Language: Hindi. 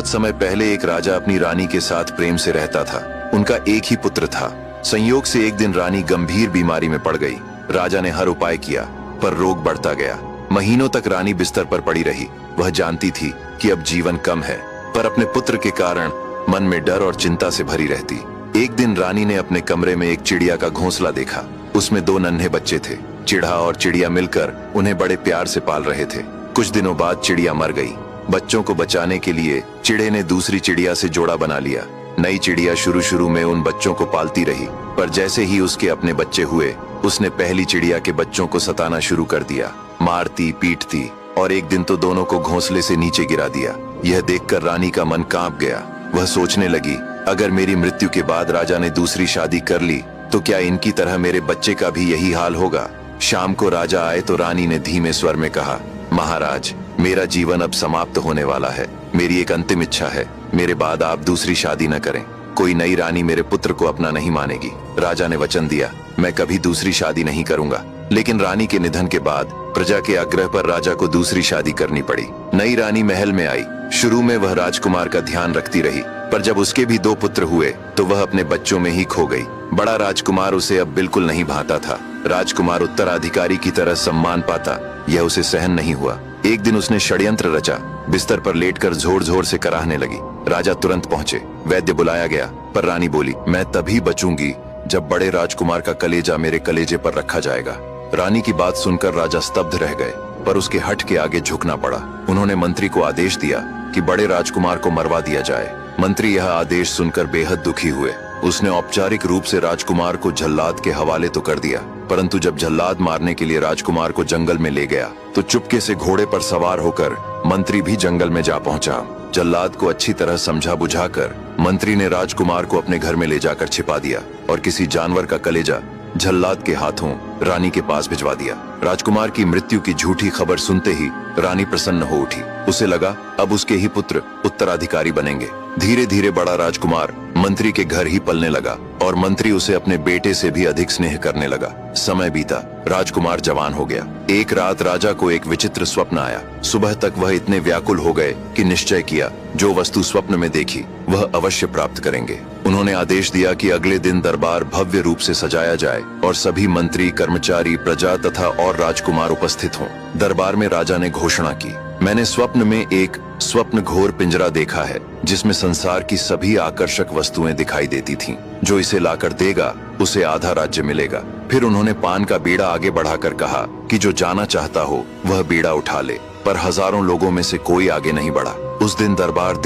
बहुत समय पहले एक राजा अपनी रानी के साथ प्रेम से रहता था। उनका एक ही पुत्र था। संयोग से एक दिन रानी गंभीर बीमारी में पड़ गई। राजा ने हर उपाय किया पर रोग बढ़ता गया। महीनों तक रानी बिस्तर पर पड़ी रही। वह जानती थी कि अब जीवन कम है, पर अपने पुत्र के कारण मन में डर और चिंता से भरी रहती। एक दिन रानी ने अपने कमरे में एक चिड़िया का घोंसला देखा। उसमें 2 नन्हे बच्चे थे। चिड़ा और चिड़िया मिलकर उन्हें बड़े प्यार से पाल रहे थे। कुछ दिनों बाद चिड़िया मर गई। बच्चों को बचाने के लिए चिड़े ने दूसरी चिड़िया से जोड़ा बना लिया। नई चिड़िया शुरू में उन बच्चों को पालती रही, पर जैसे ही उसके अपने बच्चे हुए, उसने पहली चिड़िया के बच्चों को सताना शुरू कर दिया। मारती, पीटती और एक दिन तो दोनों को घोंसले से नीचे गिरा दिया। यह देखकर रानी का मन कांप गया। वह सोचने लगी, अगर मेरी मृत्यु के बाद राजा ने दूसरी शादी कर ली तो क्या इनकी तरह मेरे बच्चे का भी यही हाल होगा। शाम को राजा आए तो रानी ने धीमे स्वर में कहा, महाराज, मेरा जीवन अब समाप्त होने वाला है। मेरी एक अंतिम इच्छा है, मेरे बाद आप दूसरी शादी न करें। कोई नई रानी मेरे पुत्र को अपना नहीं मानेगी। राजा ने वचन दिया, मैं कभी दूसरी शादी नहीं करूंगा। लेकिन रानी के निधन के बाद प्रजा के आग्रह पर राजा को दूसरी शादी करनी पड़ी। नई रानी महल में आई। शुरू में वह राजकुमार का ध्यान रखती रही, पर जब उसके भी 2 पुत्र हुए तो वह अपने बच्चों में ही खो गई। बड़ा राजकुमार उसे अब बिल्कुल नहीं भाता था। राजकुमार उत्तराधिकारी की तरह सम्मान पाता, यह उसे सहन नहीं हुआ। एक दिन उसने षड्यंत्र रचा। बिस्तर पर लेटकर जोर जोर से कराहने लगी। राजा तुरंत पहुंचे। वैद्य बुलाया गया, पर रानी बोली, मैं तभी बचूंगी जब बड़े राजकुमार का कलेजा मेरे कलेजे पर रखा जाएगा। रानी की बात सुनकर राजा स्तब्ध रह गए, पर उसके हठ के आगे झुकना पड़ा। उन्होंने मंत्री को आदेश दिया कि बड़े राजकुमार को मरवा दिया जाए। मंत्री यह आदेश सुनकर बेहद दुखी हुए। उसने औपचारिक रूप से राजकुमार को जल्लाद के हवाले तो कर दिया, परंतु जब जल्लाद मारने के लिए राजकुमार को जंगल में ले गया तो चुपके से घोड़े पर सवार होकर मंत्री भी जंगल में जा पहुंचा। जल्लाद को अच्छी तरह समझा बुझाकर मंत्री ने राजकुमार को अपने घर में ले जाकर छिपा दिया और किसी जानवर का कलेजा जल्लाद के हाथों रानी के पास भिजवा दिया। राजकुमार की मृत्यु की झूठी खबर सुनते ही रानी प्रसन्न हो उठी। उसे लगा अब उसके ही पुत्र उत्तराधिकारी बनेंगे। धीरे धीरे बड़ा राजकुमार मंत्री के घर ही पलने लगा और मंत्री उसे अपने बेटे से भी अधिक स्नेह करने लगा। समय बीता, राजकुमार जवान हो गया। एक रात राजा को एक विचित्र स्वप्न आया। सुबह तक वह इतने व्याकुल हो गए कि निश्चय किया, जो वस्तु स्वप्न में देखी वह अवश्य प्राप्त करेंगे। उन्होंने आदेश दिया कि अगले दिन दरबार भव्य रूप से सजाया जाए और सभी मंत्री, कर्मचारी, प्रजा तथा और राजकुमार उपस्थित हों। दरबार में राजा ने घोषणा की, मैंने स्वप्न में एक स्वप्न घोर पिंजरा देखा है जिसमें संसार की सभी आकर्षक वस्तुएं दिखाई देती थीं। जो इसे लाकर देगा उसे आधा राज्य मिलेगा। फिर उन्होंने पान का बीड़ा आगे बढ़ाकर कहा कि जो जाना चाहता हो वह बीड़ा उठा ले, पर हजारों लोगों में से कोई आगे नहीं बढ़ा। उस दिन दरबार